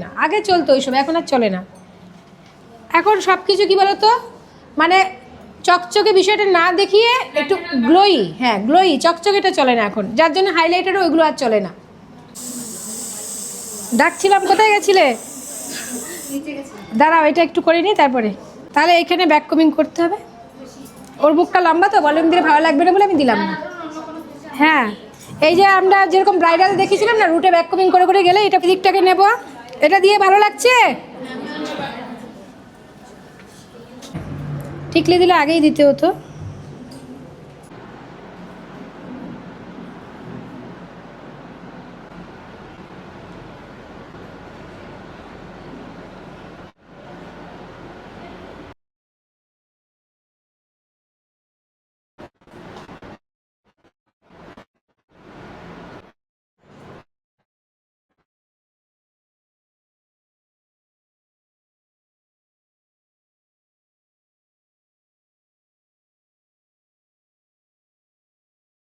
না, আগে চলতো ওইসব, এখন আর চলে না। এখন সব কিছু কী বলতো, মানে চকচকে বিষয়টা না দেখিয়ে একটু গ্লোই, হ্যাঁ গ্লোই, চকচকেটা চলে না এখন, যার জন্য হাইলাইটারও ওইগুলো আর চলে না। ডাকছিলাম, কোথায় গেছিলে? দাঁড়াও, এটা একটু করে নিই তারপরে। তাহলে এখানে ব্যাক কমিং করতে হবে। ওর মুখটা লম্বা তো, ভলিউম দিলে ভালো লাগবে না বলে আমি দিলাম না। হ্যাঁ, এই যে আমরা যেরকম ব্রাইডাল দেখেছিলাম না, রুটে ব্যাক কমিং করে করে গেলে, এটা দিকটাকে নেব। এটা দিয়ে ভালো লাগছে? টিকলি দিলে আগেই দিতে হতো।